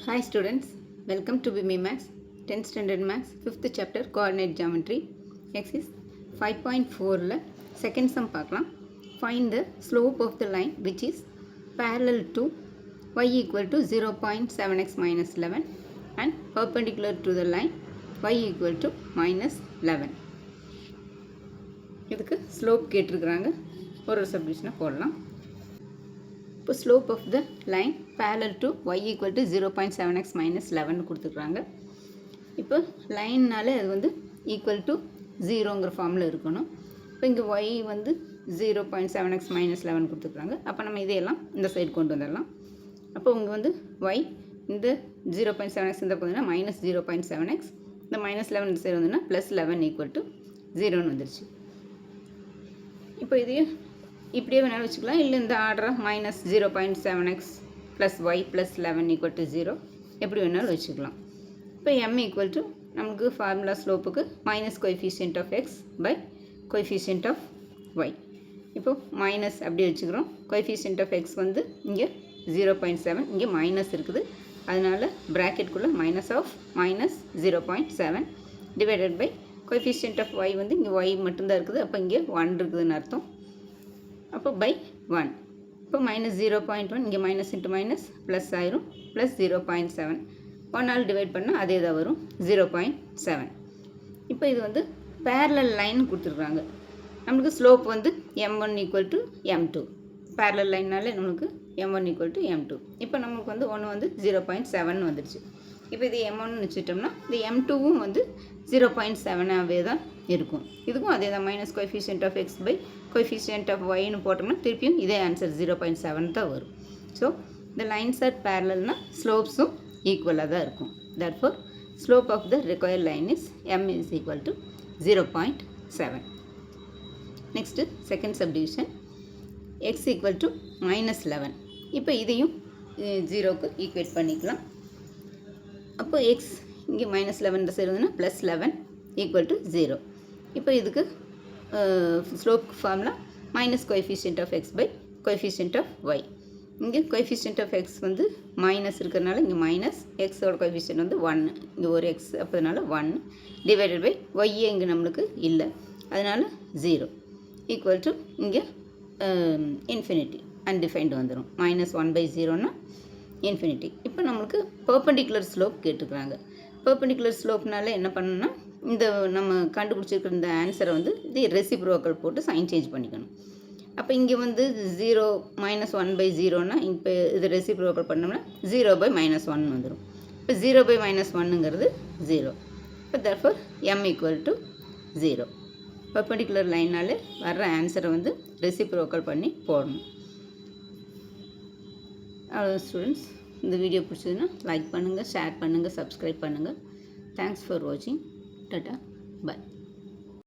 Hi students, welcome to BME Maths, 10th Standard Maths, 5th Chapter Coordinate Geometry, Exercise 5.4 second sum பார்க்கலாம். Find the slope of the line which is parallel to y equal to 0.7x minus 11 and perpendicular to the line y equal to minus 11. இதுக்கு slope கேட்டிருக்கிறாங்க. ஒரு சப்டிஷனை போடலாம். இப்போ slope of the line parallel to y equal to 0.7x minus 11 கொடுத்துருக்குறாங்க. இப்போ லைன்னால அது வந்து ஈக்குவல் டு 0ங்கிற ஃபார்மில் இருக்கணும். இப்போ இங்கே y வந்து 0.7x மைனஸ் 11 கொடுத்துருக்குறாங்க. அப்போ நம்ம இதையெல்லாம் இந்த சைடு கொண்டு வந்துடலாம். அப்போ இங்கே வந்து y இந்த 0.7x இந்த பார்த்தீங்கன்னா மைனஸ் 0.7x, இந்த மைனஸ் 11 இந்த சைடு வந்துன்னா ப்ளஸ் 11 ஈக்குவல் டு 0ன்னு வந்துருச்சு. இப்போ இதையும் இப்படியே வேணாலும் வச்சுக்கலாம். இல்லை இந்த ஆர்டரை minus 0.7x plus y plus 11 equal to 0 எப்படி வேணாலும் வச்சுக்கலாம். இப்போ m ஈக்குவல் டு நமக்கு ஃபார்முலா ஸ்லோப்புக்கு minus coefficient of X by coefficient of y. இப்போ மைனஸ் அப்படி வச்சுக்கிறோம். கோஎஃபிஷியன்ட் ஆஃப் எக்ஸ் வந்து இங்கே 0.7, இங்கே மைனஸ் இருக்குது, அதனால் ப்ராக்கெட்டுக்குள்ளே minus of minus 0.7 divided by coefficient of y வந்து இங்கே ஒய் மட்டும்தான் இருக்குது, அப்போ இங்கே 1 இருக்குதுன்னு அர்த்தம். அப்போ பை 1. இப்போ மைனஸ் 0.1 இங்கே மைனஸ் இன்ட்டு மைனஸ் ப்ளஸ் ஆயிரும், ப்ளஸ் 0.7 1ஆல் டிவைட் பண்ணால் அதே தான் வரும் 0.7. இப்போ இது வந்து பேரலல் லைன் கொடுத்துருக்குறாங்க. நம்மளுக்கு ஸ்லோப் வந்து m1 equal to m2. Parallel லைன்னாலே நம்மளுக்கு m1 ஈக்குவல் டு m2. இப்போ நமக்கு வந்து ஒன்று வந்து 0.7 வந்துடுச்சு. இப்போ இது m1 வச்சுட்டோம்னா இந்த m2வும் வந்து 0.7ஆகவே தான் இருக்கும். இதுக்கும் அதே தான் minus coefficient of X by coefficient of ஒய்னு போட்டோம்னா திருப்பியும் இதே ஆன்சர் 0.7 தான் வரும். ஸோ இந்த லைன்ஸ் ஆர் பேரலல்னா ஸ்லோப்ஸும் ஈக்குவலாக தான் இருக்கும். therefore slope of the required line is m is equal to 0.7. Next second subdivision x equal to minus 11. இப்போ இதையும் 0க்கு ஈக்குவேட் பண்ணிக்கலாம். அப்போ எக்ஸ் இங்கே மைனஸ் 11 சைடு வந்துன்னா ப்ளஸ் 11 ஈக்குவல் டு 0. இப்போ இதுக்கு slope formula minus coefficient of X by coefficient of Y. இங்கே கோஎஃபிஷியன்ட் ஆஃப் எக்ஸ் வந்து மைனஸ் இருக்கிறதுனால இங்கே மைனஸ், எக்ஸோட கோஎஃபிஷியன்ட் வந்து 1, இங்கே ஒரு எக்ஸ் அப்போதுனால 1 டிவைடட் பை ஒய்யே இங்கே நம்மளுக்கு இல்லை, அதனால் 0 ஈக்குவல் டு இங்கே இன்ஃபினிட்டி அன்டிஃபைன்டு வந்துடும். மைனஸ் 1/0னா இன்ஃபினிட்டி. இப்போ நம்மளுக்கு பெர்பெண்டிகுலர் ஸ்லோப் கேட்டுக்கிறாங்க. பெர்பெண்டிகுலர் ஸ்லோப்னால என்ன பண்ணணும்னா இந்த நம்ம கண்டுபிடிச்சிருக்கிற இந்த ஆன்சரை வந்து இது ரெசிப்ரோக்கல் போட்டு சைன் சேஞ்ச் பண்ணிக்கணும். அப்போ இங்கே வந்து 0 மைனஸ் 1/0னா இப்போ இது ரெசிப்ரோக்கல் பண்ணோம்னா 0/-1 வந்துடும். இப்போ 0/-1ங்கிறது 0. இப்போ therefore m equal to 0. Perpendicular லைனாலே வர்ற ஆன்சரை வந்து ரெசிப்ரோக்கல் பண்ணி போடணும். அவ்வளோ ஸ்டூடெண்ட்ஸ், இந்த வீடியோ பிடிச்சதுன்னா லைக் பண்ணுங்கள், ஷேர் பண்ணுங்கள், சப்ஸ்கிரைப் பண்ணுங்கள். தேங்க்ஸ் ஃபார் வாட்சிங். Tata, by.